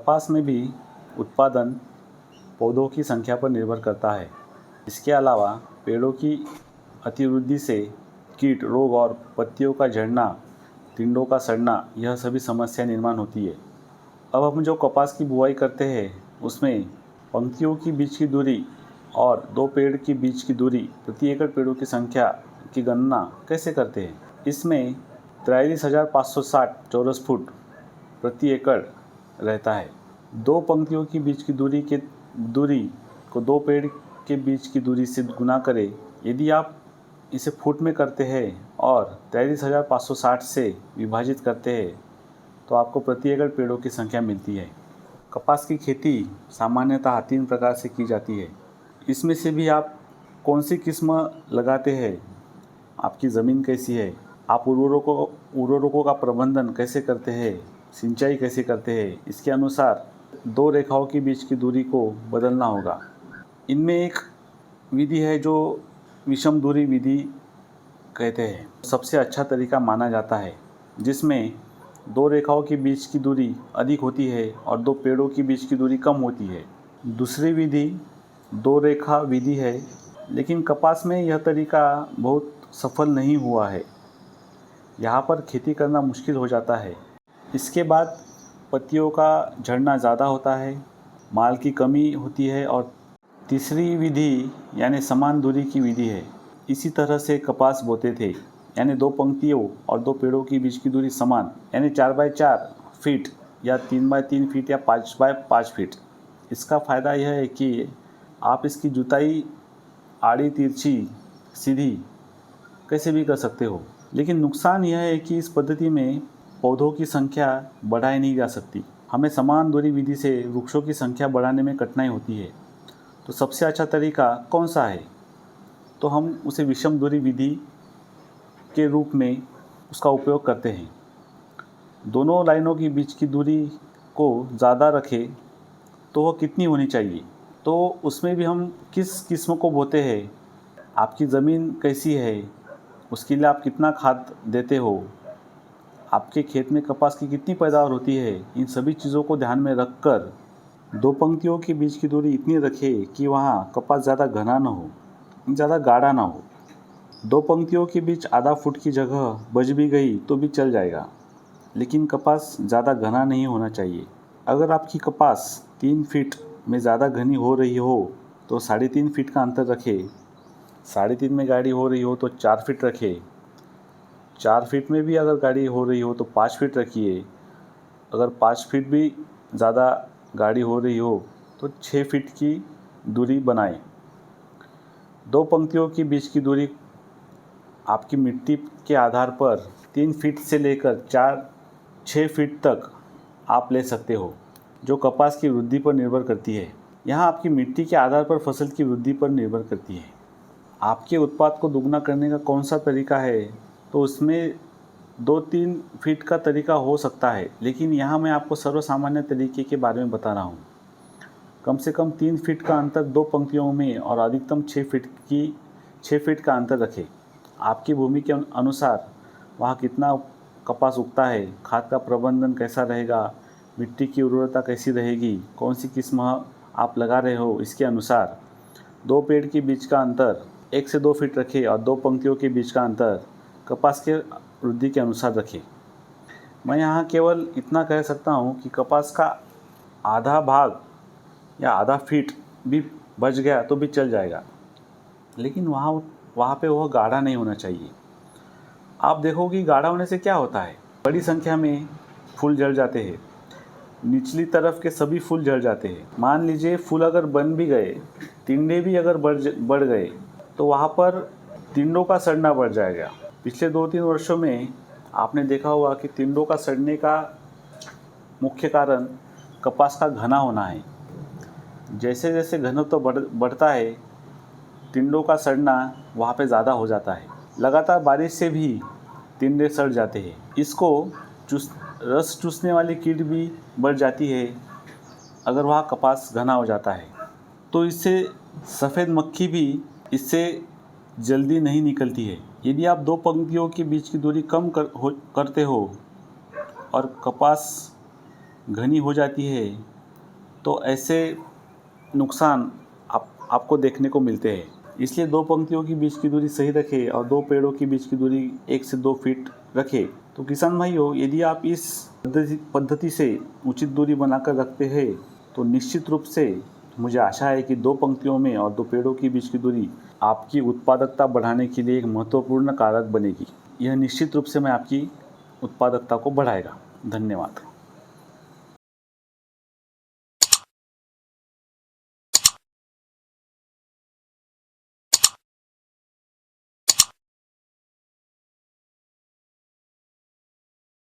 कपास में भी उत्पादन पौधों की संख्या पर निर्भर करता है। इसके अलावा पेड़ों की अतिवृद्धि से कीट रोग और पत्तियों का झड़ना, टिंडों का सड़ना, यह सभी समस्या निर्माण होती है। अब हम जो कपास की बुआई करते हैं उसमें पंक्तियों की बीच की दूरी और दो पेड़ की बीच की दूरी प्रति एकड़ पेड़ों की संख्या की गणना कैसे करते हैं। इसमें 43,560 चौरस फुट प्रति एकड़ रहता है। दो पंक्तियों की बीच की दूरी को दो पेड़ के बीच की दूरी से गुना करें। यदि आप इसे फुट में करते हैं और 43,560 से विभाजित करते हैं तो आपको प्रति एकड़ पेड़ों की संख्या मिलती है। कपास की खेती सामान्यतः 3 प्रकार से की जाती है। इसमें से भी आप कौन सी किस्म लगाते हैं, आपकी ज़मीन कैसी है, आप उर्वरकों का प्रबंधन कैसे करते हैं, सिंचाई कैसे करते हैं, इसके अनुसार दो रेखाओं के बीच की दूरी को बदलना होगा। इनमें एक विधि है जो विषम दूरी विधि कहते हैं। सबसे अच्छा तरीका माना जाता है जिसमें दो रेखाओं के बीच की दूरी अधिक होती है और दो पेड़ों के बीच की दूरी कम होती है। दूसरी विधि दो रेखा विधि है, लेकिन कपास में यह तरीका बहुत सफल नहीं हुआ है। यहाँ पर खेती करना मुश्किल हो जाता है। इसके बाद पत्तियों का झड़ना ज़्यादा होता है, माल की कमी होती है। और तीसरी विधि यानी समान दूरी की विधि है। इसी तरह से कपास बोते थे, यानी दो पंक्तियों और दो पेड़ों के बीच की दूरी समान, यानी 4x4 फीट या 3x3 फीट या 5x5 फीट। इसका फ़ायदा यह है कि आप इसकी जुताई आड़ी तिरछी सीधी कैसे भी कर सकते हो। लेकिन नुकसान यह है कि इस पद्धति में पौधों की संख्या बढ़ाई नहीं जा सकती। हमें समान दूरी विधि से वृक्षों की संख्या बढ़ाने में कठिनाई होती है। तो सबसे अच्छा तरीका कौन सा है? तो हम उसे विषम दूरी विधि के रूप में उसका उपयोग करते हैं। दोनों लाइनों के बीच की दूरी को ज़्यादा रखें तो वह कितनी होनी चाहिए? तो उसमें भी हम किस किस्म को बोते हैं, आपकी ज़मीन कैसी है, उसके लिए आप कितना खाद देते हो, आपके खेत में कपास की कितनी पैदावार होती है, इन सभी चीज़ों को ध्यान में रखकर दो पंक्तियों के बीच की दूरी इतनी रखें कि वहाँ कपास ज़्यादा घना ना हो, ज़्यादा गाढ़ा ना हो। दो पंक्तियों के बीच आधा फुट की जगह बच भी गई तो भी चल जाएगा, लेकिन कपास ज़्यादा घना नहीं होना चाहिए। अगर आपकी कपास 3 फीट में ज़्यादा घनी हो रही हो तो 3.5 फीट का अंतर रखें। 3.5 में गाढ़ी हो रही हो तो 4 फीट रखें। 4 फीट में भी अगर गाढ़ी हो रही हो तो 5 फीट रखिए। अगर 5 फीट भी ज़्यादा गाढ़ी हो रही हो तो 6 फीट की दूरी बनाएं। दो पंक्तियों के बीच की दूरी आपकी मिट्टी के आधार पर 3 फीट से लेकर 6 फीट तक आप ले सकते हो, जो कपास की वृद्धि पर निर्भर करती है। यहाँ आपकी मिट्टी के आधार पर फसल की वृद्धि पर निर्भर करती है। आपके उत्पाद को दुगना करने का कौन सा तरीका है? तो उसमें 2-3 फीट का तरीका हो सकता है, लेकिन यहाँ मैं आपको सर्वसामान्य तरीके के बारे में बता रहा हूँ। कम से कम 3 फीट का अंतर दो पंक्तियों में और अधिकतम 6 फीट का अंतर रखें। आपकी भूमि के अनुसार वहाँ कितना कपास उगता है, खाद का प्रबंधन कैसा रहेगा, मिट्टी की उर्वरता कैसी रहेगी, कौन सी किस्म आप लगा रहे हो, इसके अनुसार दो पेड़ के बीच का अंतर 1 से 2 फीट रखें और दो पंक्तियों के बीच का अंतर कपास के वृद्धि के अनुसार रखें। मैं यहाँ केवल इतना कह सकता हूँ कि कपास का आधा भाग या आधा फीट भी बच गया तो भी चल जाएगा, लेकिन वहाँ पे वह गाढ़ा नहीं होना चाहिए। आप देखोगे गाढ़ा होने से क्या होता है, बड़ी संख्या में फूल झड़ जाते हैं, निचली तरफ के सभी फूल झड़ जाते हैं। मान लीजिए फूल अगर बन भी गए, टिंडे भी अगर बढ़ गए तो वहाँ पर टिंडों का सड़ना बढ़ जाएगा। पिछले 2-3 वर्षों में आपने देखा होगा कि टिंडों का सड़ने का मुख्य कारण कपास का घना होना है। जैसे जैसे घनत्व बढ़ता है, टिंडों का सड़ना वहाँ पे ज़्यादा हो जाता है। लगातार बारिश से भी टिंडे सड़ जाते हैं। इसको रस चूसने वाली कीट भी बढ़ जाती है अगर वहाँ कपास घना हो जाता है। तो इससे सफ़ेद मक्खी भी इससे जल्दी नहीं निकलती है। यदि आप दो पंक्तियों के बीच की दूरी कम करते हो और कपास घनी हो जाती है तो ऐसे नुकसान आपको देखने को मिलते हैं। इसलिए 2 पंक्तियों के बीच की दूरी सही रखें और 2 पेड़ों के बीच की दूरी 1 से 2 फीट रखें। तो किसान भाइयों, यदि आप इस पद्धति से उचित दूरी बनाकर रखते हैं तो निश्चित रूप से मुझे आशा है कि 2 पंक्तियों में और 2 पेड़ों के बीच की दूरी आपकी उत्पादकता बढ़ाने के लिए एक महत्वपूर्ण कारक बनेगी। यह निश्चित रूप से मैं आपकी उत्पादकता को बढ़ाएगा। धन्यवाद।